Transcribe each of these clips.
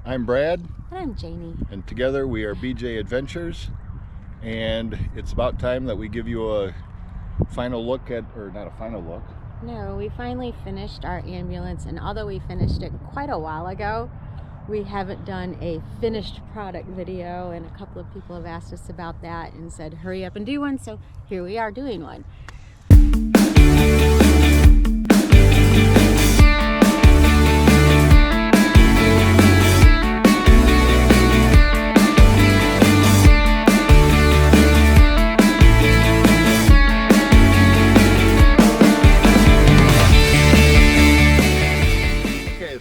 I'm Brad. And I'm Janie. And together we are BJ Adventures. And it's about time that we give you a final look at, or not a final look. No, we finally finished our ambulance, and although we finished it quite a while ago, we haven't done a finished product video, and a couple of people have asked us about that and said hurry up and do one, so here we are doing one.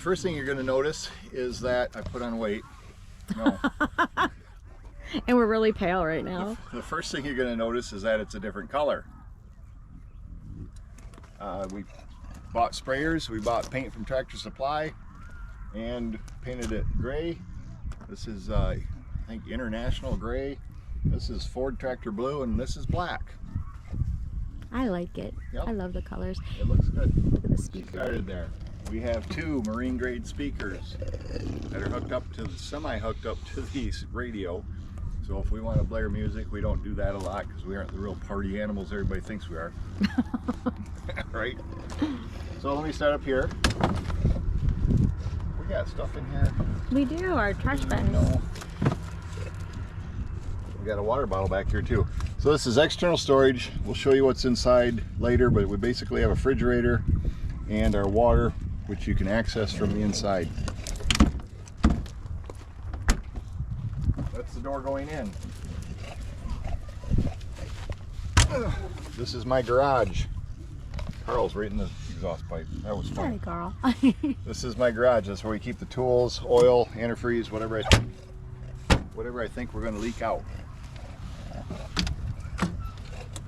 First thing you're going to notice is that I put on weight. No. And we're really pale right now. The first thing you're going to notice is that it's a different color. We bought sprayers, we bought paint from Tractor Supply and painted it gray. This is I think International Gray. This is Ford Tractor Blue, and this is black. I like it. Yep. I love the colors. It looks good. Look at the speaker. Started there. We have two marine grade speakers that are hooked up to, semi-hooked up to the radio. So if we want to blare music, we don't do that a lot because we aren't the real party animals everybody thinks we are. Right? So let me start up here. We got stuff in here. We do, our trash bags. No. We got a water bottle back here too. So this is external storage. We'll show you what's inside later, but we basically have a refrigerator and our water, which you can access from the inside. That's the door going in. This is my garage. Carl's right in the exhaust pipe. That was fun. Hi, Carl. This is my garage. That's where we keep the tools, oil, antifreeze, whatever I think we're going to leak out.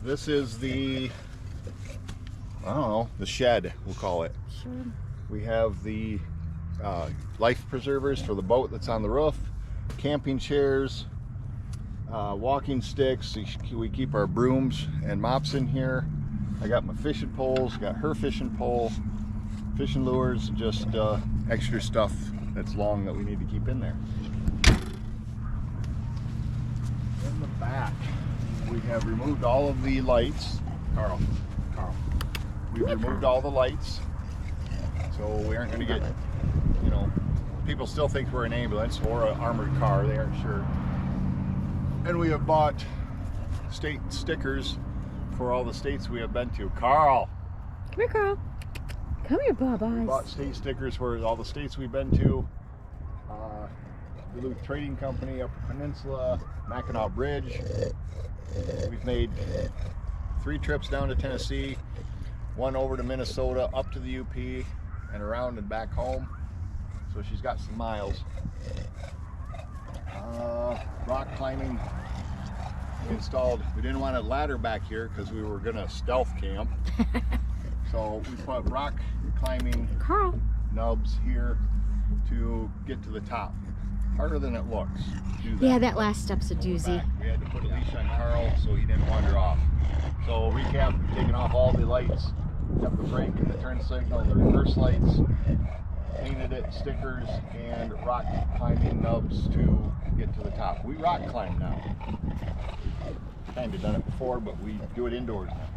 This is the, I don't know, the shed, we'll call it. Sure. We have the life preservers for the boat that's on the roof, camping chairs, walking sticks. We keep our brooms and mops in here. I got my fishing poles, got her fishing pole, fishing lures, just extra stuff that's long that we need to keep in there. In the back, we have removed all of the lights. Carl. We've removed all the lights. So we aren't going to get, you know, people still think we're an ambulance or an armored car. They aren't sure. And we have bought state stickers for all the states we have been to. Carl! Come here, Carl. Come here, Bubba. We bought state stickers for all the states we've been to. Duluth Trading Company, Upper Peninsula, Mackinac Bridge. We've made 3 trips down to Tennessee, 1 over to Minnesota, up to the UP, and around and back home. So she's got some miles. Rock climbing installed. We didn't want a ladder back here because we were gonna stealth camp. So we put rock climbing nubs here to get to the top. Harder than it looks. Yeah, that last step's a doozy. We had to put a leash on Carl so he didn't wander off. So recap, we've taken off all the lights, kept the brake and the turn signal and the reverse lights, painted it, stickers, and rock climbing nubs to get to the top. We rock climb now. Kind of done it before, but we do it indoors now.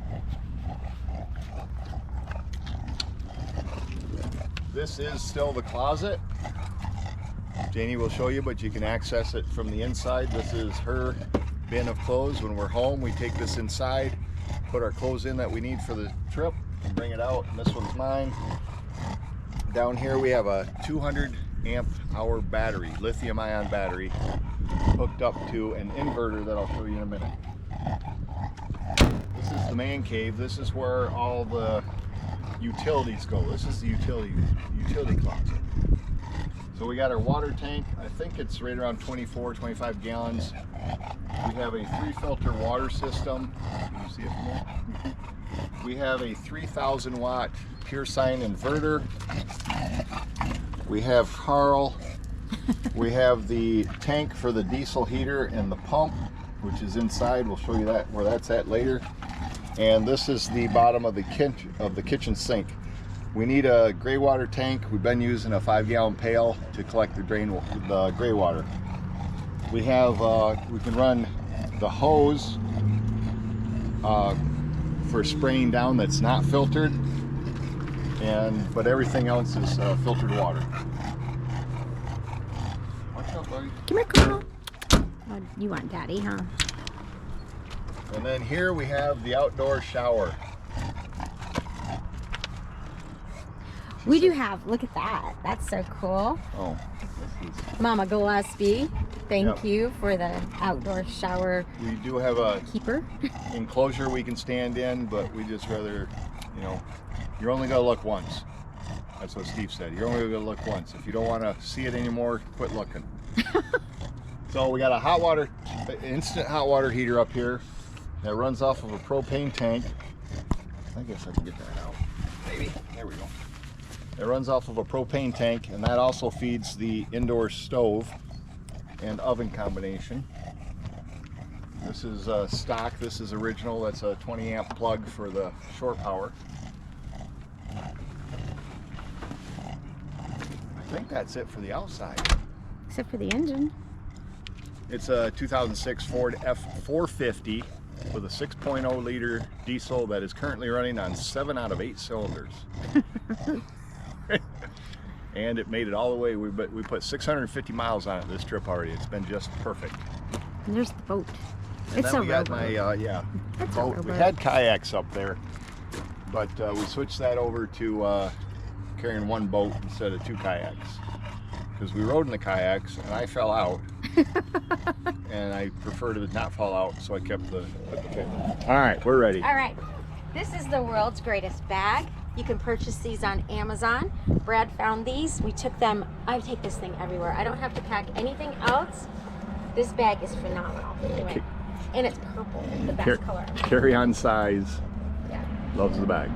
This is still the closet. Janie will show you, but you can access it from the inside. This is her bin of clothes. When we're home, we take this inside, put our clothes in that we need for the trip, and bring it out. And this one's mine. Down here we have a 200 amp hour battery, lithium ion battery, hooked up to an inverter that I'll show you in a minute. This is the man cave. This is where all the utilities go. This is the utility closet. So we got our water tank. I think it's right around 24, 25 gallons. We have a 3-filter water system. Can you see it from there? We have a 3,000 watt pure sine inverter. We have Carl. We have the tank for the diesel heater and the pump, which is inside. We'll show you that where that's at later. And this is the bottom of the kitchen sink. We need a gray water tank. We've been using a 5-gallon pail to collect the gray water. We have, we can run the hose for spraying down that's not filtered, but everything else is filtered water. Watch out, buddy. Come here, Carl. Oh, you want daddy, huh? And then here we have the outdoor shower. We do have, look at that. That's so cool. Oh. Mama Gillespie, thank Yep. you for the outdoor shower We do have a keeper. enclosure we can stand in, but we just rather, you know, you're only gonna look once. That's what Steve said. You're only gonna look once. If you don't want to see it anymore, quit looking. So we got a instant hot water heater up here that runs off of a propane tank. I guess I can get that out. Maybe. There we go. It runs off of a propane tank, and that also feeds the indoor stove and oven combination. This is stock. This is original. That's a 20 amp plug for the shore power. I think that's it for the outside. Except for the engine. It's a 2006 Ford F450 with a 6.0 liter diesel that is currently running on 7 out of 8 cylinders. And it made it all the way. We put 650 miles on it this trip already. It's been just perfect. And there's the boat. And It's then a we got rowboat. my That's a boat. We rowboat. had kayaks up there, but we switched that over to carrying one boat instead of 2 kayaks, because we rode in the kayaks and I fell out, and I prefer to not fall out, so I kept the pit. All right, we're ready. All right, this is the world's greatest bag. You can purchase these on Amazon. Brad found these. We took them. I take this thing everywhere. I don't have to pack anything else. This bag is phenomenal. Anyway, and it's purple, the best color. Carry-on size. Yeah. Loves the bag.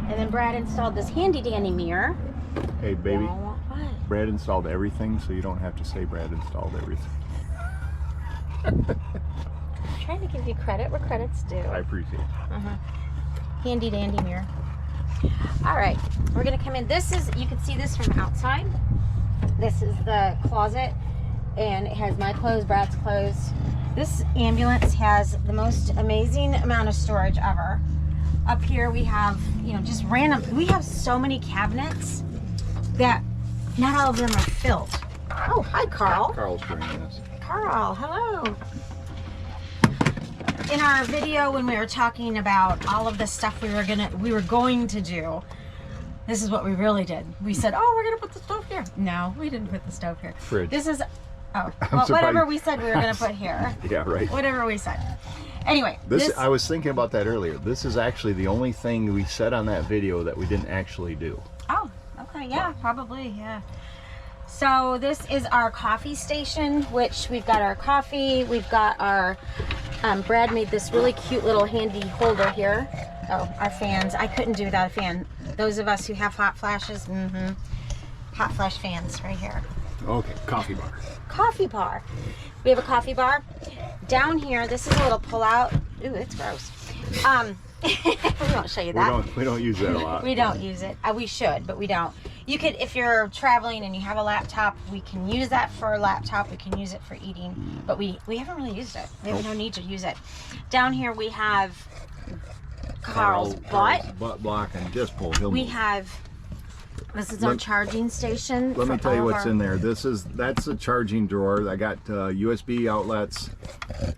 And then Brad installed this handy dandy mirror. Hey, baby. What? Brad installed everything, so you don't have to say Brad installed everything. I'm trying to give you credit where credit's due. I appreciate it. Handy dandy mirror. All right, we're gonna come in. This is, you can see this from outside. This is the closet, and it has my clothes, Brad's clothes. This ambulance has the most amazing amount of storage ever. Up here we have, you know, just random, we have so many cabinets that not all of them are filled. Oh, hi Carl. Carl's joining us. Carl, hello. In our video when we were talking about all of the stuff we were going to do, this is what we really did. We said, oh, we're gonna put the stove here. No, we didn't put the stove here. Fridge. This is, oh, well, whatever we said we were gonna put here. Yeah, right. Whatever we said. Anyway, I was thinking about that earlier. This is actually the only thing we said on that video that we didn't actually do. Oh, okay, yeah, probably, yeah. So this is our coffee station, which we've got our coffee, we've got our, Brad made this really cute little handy holder here. Oh, our fans. I couldn't do without a fan. Those of us who have hot flashes, hot flash fans right here. Okay, coffee bar. Coffee bar. We have a coffee bar. Down here, this is a little pull-out. Ooh, it's gross. We won't show you that. We don't use that a lot. We don't use it. We should, but we don't. You could, if you're traveling and you have a laptop, we can use that for a laptop. We can use it for eating, but we haven't really used it. We have no need to use it. Down here we have Carl's butt block, and just pull. We have, this is our charging station. Let me tell you what's in there. That's a charging drawer. I got USB outlets,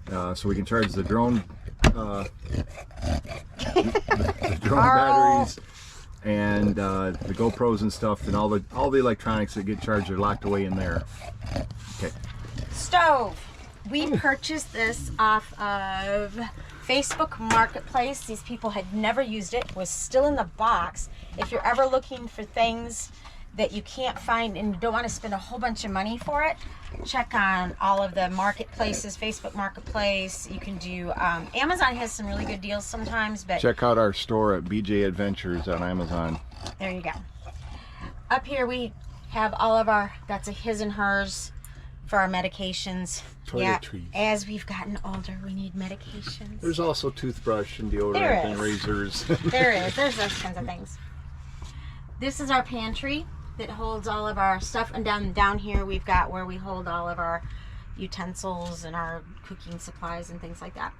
so we can charge the drone, the drone batteries, and the GoPros and stuff, and all the electronics that get charged are locked away in there. Okay. Stove. We purchased this off of Facebook Marketplace. These people had never used it. It was still in the box. If you're ever looking for things that you can't find and you don't want to spend a whole bunch of money for it, check on all of the marketplaces, Facebook Marketplace. You can do, Amazon has some really good deals sometimes, but check out our store at BJ Adventures on Amazon. there you go. Up here we have all of our, that's a his and hers for our medications. Toiletries. Yeah, as we've gotten older, we need medications. There's also toothbrush and deodorant There and is. razors. There's those kinds of things. This is our pantry that holds all of our stuff, and down here we've got where we hold all of our utensils and our cooking supplies and things like that.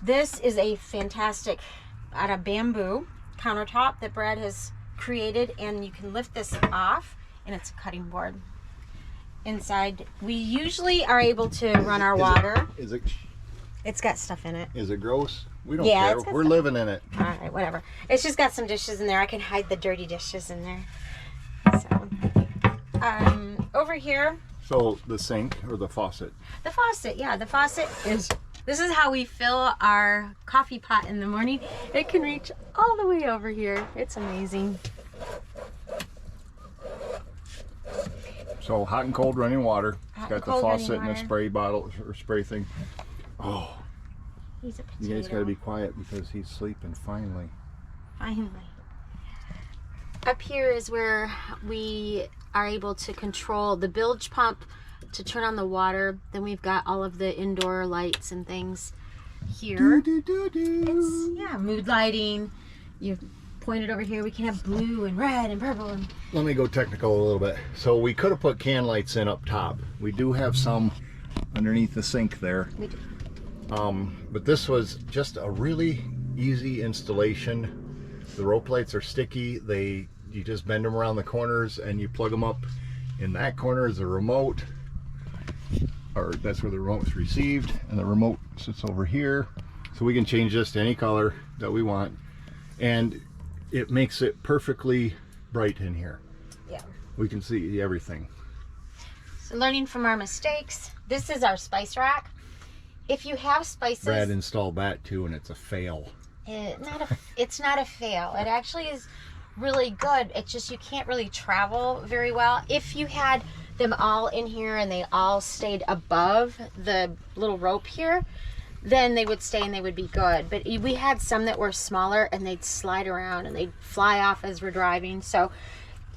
This is a fantastic out of bamboo countertop that Brad has created, and you can lift this off and it's a cutting board. Inside we usually are able to run our water. It's got stuff in it. Is it gross? We don't Yeah, care. We're living in it. All right, whatever. It's just got some dishes in there. I can hide the dirty dishes in there. So, over here. So the sink or the faucet? The faucet, yeah. The faucet is, this is how we fill our coffee pot in the morning. It can reach all the way over here. It's amazing. So hot and cold running water. It's got the faucet and a water. spray bottle or spray thing. Oh, He's a potato. you guys got to be quiet because he's sleeping finally. Finally. Up here is where we are able to control the bilge pump to turn on the water. Then we've got all of the indoor lights and things here. It's, yeah, mood lighting. You pointed over here. We can have blue and red and purple. And Let me go technical a little bit. So we could have put can lights in up top. We do have some underneath the sink there. we do. But this was just a really easy installation. The rope lights are sticky. You just bend them around the corners and you plug them up. In that corner is a remote, or that's where the remote is received, and the remote sits over here. So we can change this to any color that we want, and it makes it perfectly bright in here. Yeah. We can see everything. So learning from our mistakes. This is our spice rack. If you have spices, Brad installed that too, and it's a fail. it's not a fail. It actually is really good. It's just you can't really travel very well. If you had them all in here and they all stayed above the little rope here, then they would stay and they would be good. But we had some that were smaller and they'd slide around and they'd fly off as we're driving. So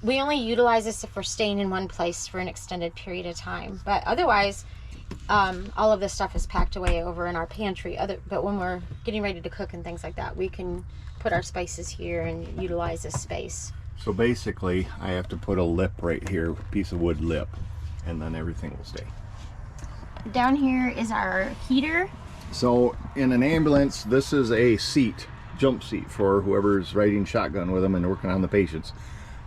we only utilize this if we're staying in one place for an extended period of time. But otherwise, all of this stuff is packed away over in our pantry. But when we're getting ready to cook and things like that, we can put our spices here and utilize this space. So basically, I have to put a lip right here, a piece of wood lip, and then everything will stay. Down here is our heater. So in an ambulance, this is a seat, jump seat for whoever's riding shotgun with them and working on the patients.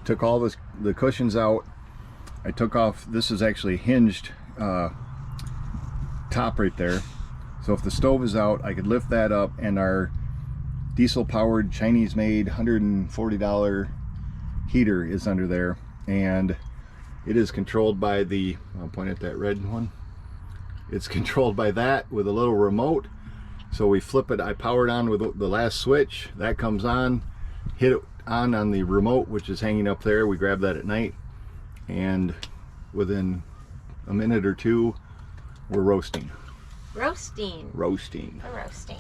Took all the cushions out. I took off, this is actually hinged top right there. So if the stove is out, I could lift that up, and our diesel powered Chinese made $140 heater is under there, and it is controlled by I'll point at that red one. It's controlled by that with a little remote. So we flip it, I power it on with the last switch, that comes on, hit it on the remote, which is hanging up there. We grab that at night, and within a minute or two, we're roasting. Roasting. Roasting. We're roasting.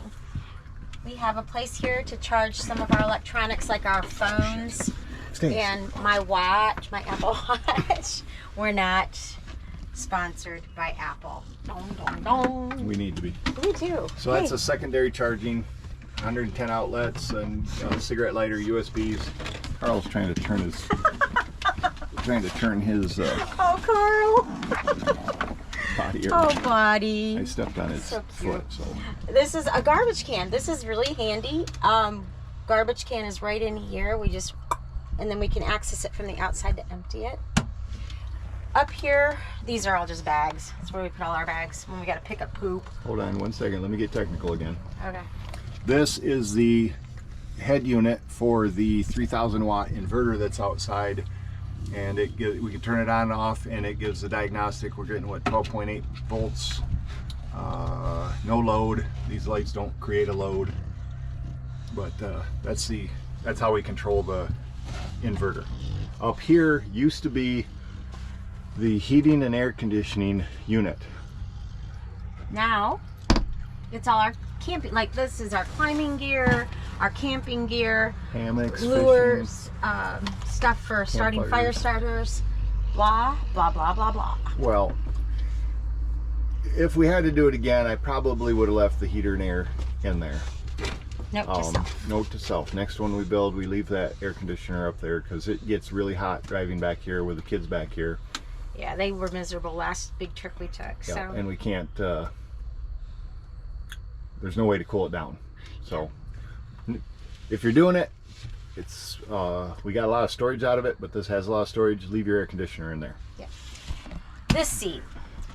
We have a place here to charge some of our electronics, like our phones and my watch, my Apple Watch. We're not sponsored by Apple. Dong, dong, dong. We need to be. We do. So that's a secondary charging, 110 outlets and cigarette lighter, USBs. Carl's trying to turn his Oh, Carl. body. Oh, buddy. I stepped on his So foot. So this is a garbage can. This is really handy. Garbage can is right in here. And then we can access it from the outside to empty it. Up here, these are all just bags. That's where we put all our bags when we got to pick up poop. hold on 1 second. Let me get technical again. Okay. This is the head unit for the 3,000 watt inverter that's outside, and we can turn it on and off, and it gives the diagnostic. We're getting what, 12.8 volts, no load. These lights don't create a load, but that's how we control the inverter. Up here used to be the heating and air conditioning unit. Now, it's all our camping, like this is our climbing gear, our camping gear, Hammocks, lures, stuff for starting fire Campfires. starters, blah, blah, blah, blah, blah. Well, if we had to do it again, I probably would have left the heater and air in there. Note to self. Note to self. Next one we build, we leave that air conditioner up there because it gets really hot driving back here with the kids back here. Yeah, they were miserable last big trip we took. Yeah, so. and we can't, there's no way to cool it down. So if you're doing it, it's we got a lot of storage out of it, but this has a lot of storage. Leave your air conditioner in there. Yeah. This seat.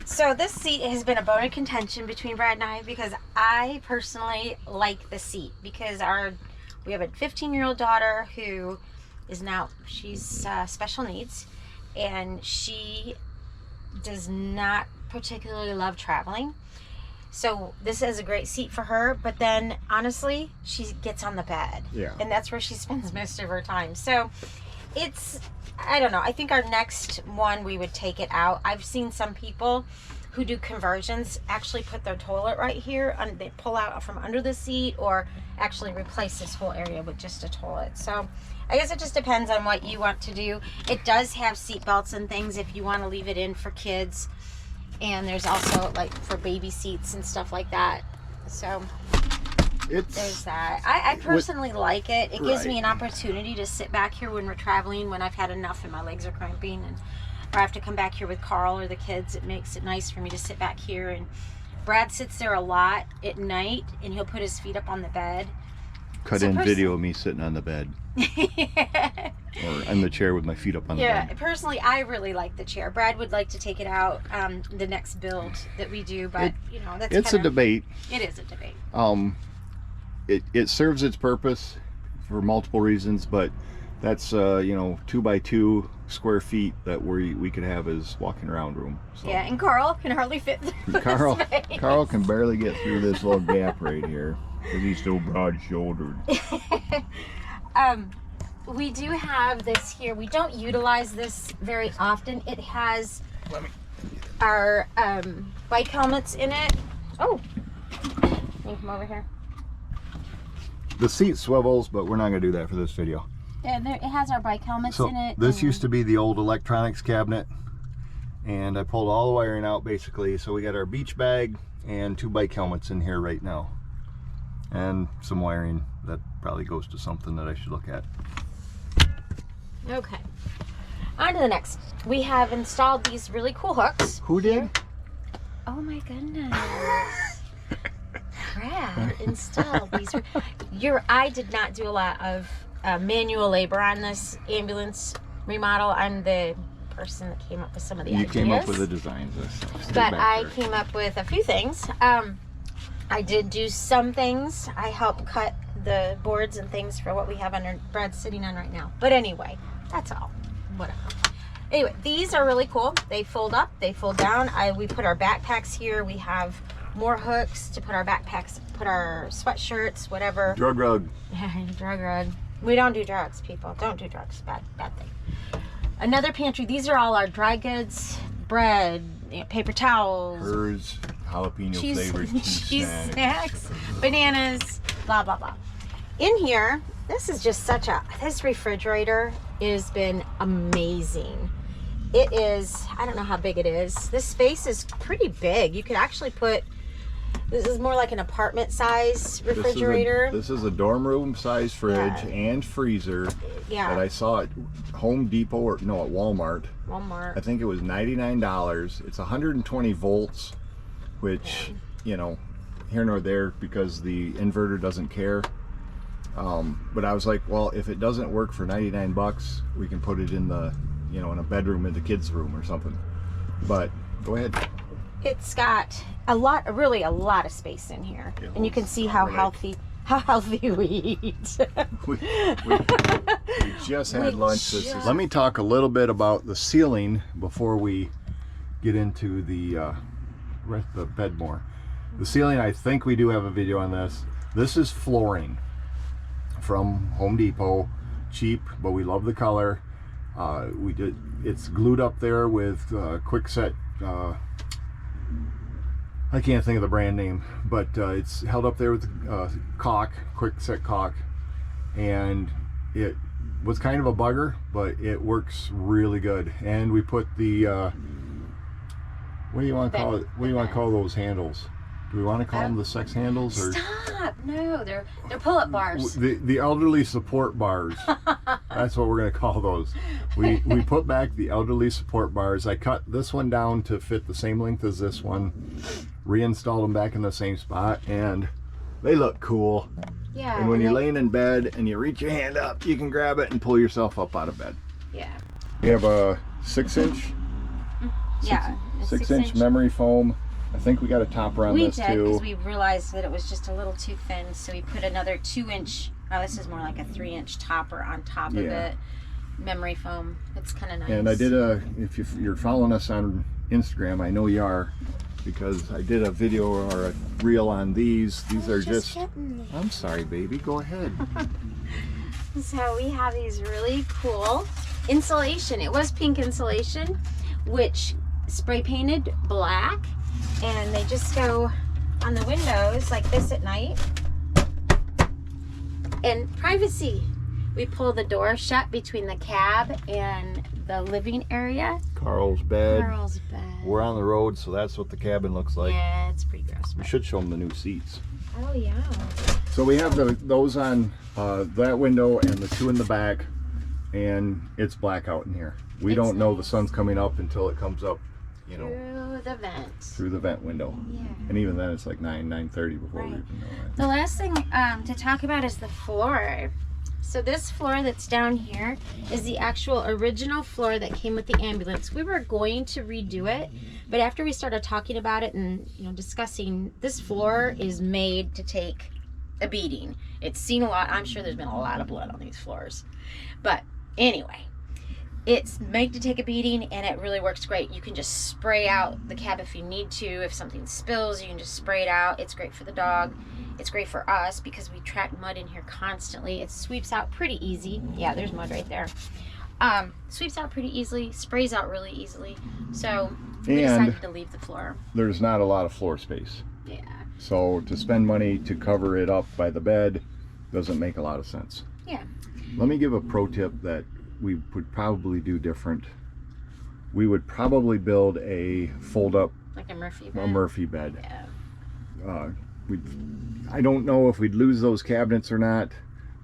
So this seat has been a bone of contention between Brad and I because I personally like the seat because we have a 15-year-old daughter who is now, she's special needs, and she does not particularly love traveling. So this is a great seat for her, but then honestly, she gets on the bed. Yeah. And that's where she spends most of her time. So it's, I don't know, I think our next one we would take it out. I've seen some people who do conversions actually put their toilet right here and they pull out from under the seat or actually replace this whole area with just a toilet. So I guess it just depends on what you want to do. It does have seat belts and things if you want to leave it in for kids. And there's also like for baby seats and stuff like that. So there's that. I personally like it. It gives me an opportunity to sit back here when we're traveling, when I've had enough and my legs are cramping, and or I have to come back here with Carl or the kids. It makes it nice for me to sit back here. And Brad sits there a lot at night, and he'll put his feet up on the bed. Cut in video of me sitting on the bed. Or in the chair with my feet up on the bed. Yeah, personally, I really like the chair. Brad would like to take it out the next build that we do, but you know, that's it's a debate. It is a debate. It serves its purpose for multiple reasons, but that's you know, 2 by 2 square feet that we could have as walking around room. So. Yeah, and Carl can hardly fit through Carl can barely get through this little gap right here because he's so broad-shouldered. We do have this here. We don't utilize this very often. It has our bike helmets in it. Oh, can you come over here? The seat swivels, but we're not going to do that for this video. Yeah, it has our bike helmets in it. This used to be the old electronics cabinet, and I pulled all the wiring out basically. So we got our beach bag and 2 bike helmets in here right now, and some wiring that probably goes to something that I should look at. Okay, on to the next. We have installed these really cool hooks. Who did? Oh my goodness. Brad installed these. I did not do a lot of manual labor on this ambulance remodel. I'm the person that came up with some of the ideas. You came up with the designs. But I came up with a few things. I did do some things. I helped cut the boards and things for what we have under Brad's sitting on right now. But anyway, that's all. Whatever. Anyway, these are really cool. They fold up, they fold down. We put our backpacks here. We have more hooks to put our backpacks, put our sweatshirts, whatever. Drug rug. Drug rug. We don't do drugs, people. Don't do drugs. Bad thing. Another pantry. These are all our dry goods, bread, paper towels. Hers, jalapeno flavored cheese snacks, bananas, blah, blah, blah. In here, this refrigerator has been amazing. It is, I don't know how big it is. This space is pretty big. You could actually put, this is more like an apartment size refrigerator. This is a dorm room size fridge and freezer that I saw at Home Depot, or no, at Walmart. I think it was $99. It's 120 volts, which, you know, here nor there because the inverter doesn't care. But I was like, well, if it doesn't work for 99 bucks, we can put it in the, you know, in a bedroom in the kids' room or something. But go ahead. It's got really a lot of space in here, and you can see how healthy we eat. we just had lunch. Let me talk a little bit about the ceiling before we get into the rest of the bed more. The ceiling, I think we do have a video on this. This is flooring from Home Depot, cheap, but we love the color. It's glued up there with quick set. I can't think of the brand name, but it's held up there with quick set caulk, and it was kind of a bugger, but it works really good. And we put the what do you want to call it? What do you want to call those handles? Do we want to call them the sex handles? Or Stop! No, they're pull-up bars. the elderly support bars. That's what we're going to call those. We put back the elderly support bars. I cut this one down to fit the same length as this one. Reinstalled them back in the same spot, and they look cool. Yeah. And when you're laying in bed and you reach your hand up, you can grab it and pull yourself up out of bed. Yeah. We have a 6-inch. Yeah. A 6-inch memory foam. I think we got a topper on this too. We did, because we realized that it was just a little too thin, so we put another 2-inch. Oh, this is more like a 3-inch topper on top of it. Memory foam. It's kind of nice. And I did if you're following us on Instagram, I know you are, because I did a video or a reel on these. These are just I'm sorry, baby. Go ahead. So we have these really cool insulation. It was pink insulation, which spray painted black, and they just go on the windows like this at night. And privacy. We pull the door shut between the cab and the living area. Carl's bed. Carl's bed. We're on the road, so that's what the cabin looks like. Yeah, it's pretty gross. We should show them the new seats. Oh yeah. So we have those on that window and the two in the back, and it's black out in here. We don't know the sun's coming up until it comes up, you know, through the vent window. Yeah. And even then it's like 9:30 before we even know it. The last thing to talk about is the floor. So this floor that's down here is the actual original floor that came with the ambulance. We were going to redo it, but after we started talking about it and discussing, this floor is made to take a beating. It's seen a lot. I'm sure there's been a lot of blood on these floors. But anyway, it's made to take a beating, and it really works great. You can just spray out the cab if you need to. If something spills, you can just spray it out. It's great for the dog. It's great for us because we track mud in here constantly. It sweeps out pretty easy. Yeah, there's mud right there. Sweeps out pretty easily, sprays out really easily. So we decided to leave the floor. There's not a lot of floor space. Yeah. So to spend money to cover it up by the bed doesn't make a lot of sense. Yeah. Let me give a pro tip that we would probably do different. We would probably build a fold-up, like a Murphy bed. A Murphy bed. Yeah. I don't know if we'd lose those cabinets or not,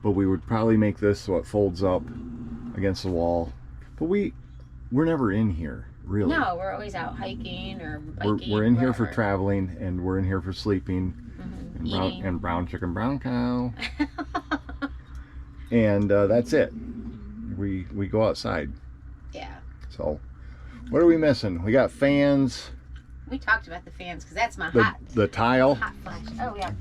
but we would probably make this so it folds up against the wall. But we're never in here, really. No, we're always out hiking or biking. We're in here for traveling, and we're in here for sleeping, and brown chicken, brown cow. And that's it. We go outside. Yeah. So what are we missing? We got fans. We talked about the fans because that's my the tile. Hot flash. Oh yeah.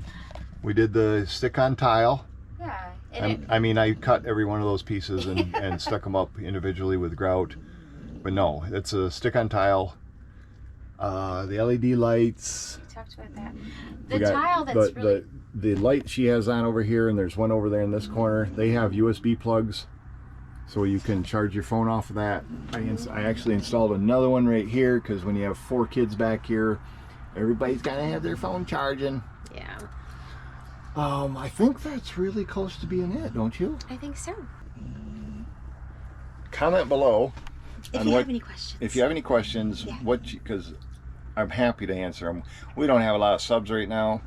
We did the stick-on tile. Yeah. I mean, I cut every one of those pieces and stuck them up individually with grout. But no, it's a stick-on tile. The LED lights. We talked about that. The tile that's the light she has on over here, and there's one over there in this corner. They have USB plugs, so you can charge your phone off of that. I actually installed another one right here because when you have 4 kids back here, everybody's got to have their phone charging. Yeah. I think that's really close to being it, don't you? I think so. Comment below if you have any questions. If you have any questions, because I'm happy to answer them. We don't have a lot of subs right now.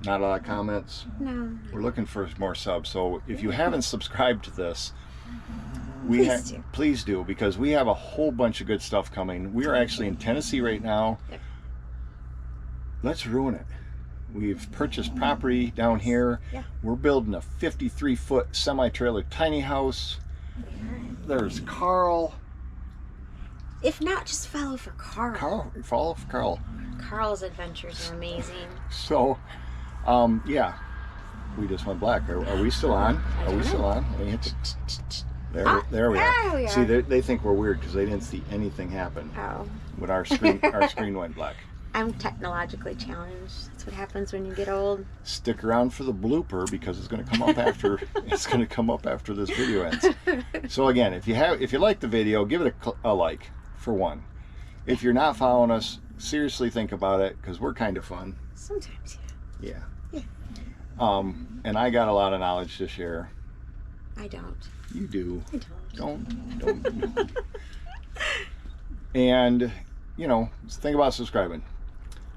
Not a lot of comments. No. We're looking for more subs. So if you haven't subscribed to this, please do, because we have a whole bunch of good stuff coming. We are actually in Tennessee right now. Yep. Let's ruin it. We've purchased property down here. Yeah. We're building a 53-foot semi-trailer tiny house. There's Carl. If not, just follow for Carl. Follow for Carl. Carl's adventures are amazing. So, yeah, we just went black. Are we still on? Are we still on? There we are. See, they think we're weird because they didn't see anything happen when our screen went black. I'm technologically challenged. That's what happens when you get old. Stick around for the blooper because it's going to come up after this video ends. So again, if you like the video, give it a like for one. If you're not following us, seriously think about it because we're kind of fun. Sometimes, yeah. Yeah. And I got a lot of knowledge to share. I don't. You do. I don't. And think about subscribing.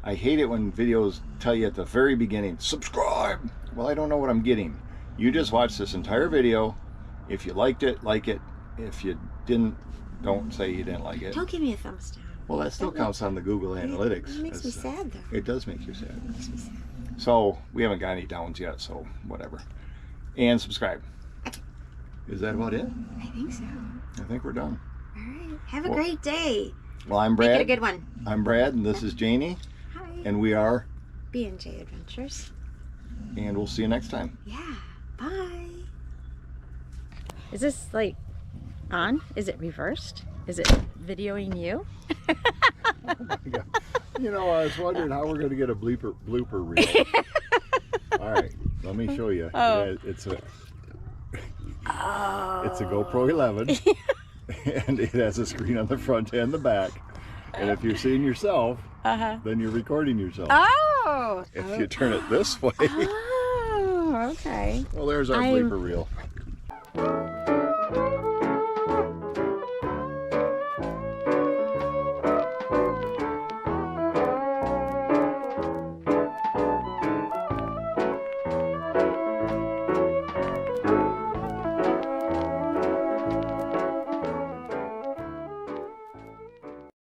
I hate it when videos tell you at the very beginning, subscribe. Well, I don't know what I'm getting. You just watch this entire video. If you liked it, like it. If you didn't, don't say you didn't like it. Don't give me a thumbs down. Well, that still counts on the Google Analytics. It makes me sad, though. It does make you sad. It makes me sad. So, we haven't got any downs yet, so whatever. And subscribe. Is that about it? I think so. I think we're done. All right. Have a great day. Well, I'm Brad. Make it a good one. I'm Brad, and this is Janie. Hi. And we are... B&J Adventures. And we'll see you next time. Yeah. Bye. Is this, like, on? Is it reversed? Is it videoing you? Oh my God. You know, I was wondering how we're going to get a blooper reel. All right, let me show you. Oh. Yeah, it's a GoPro 11, and it has a screen on the front and the back. And if you're seeing yourself, then you're recording yourself. Oh! If you turn it this way, Oh, okay. well, there's our blooper reel.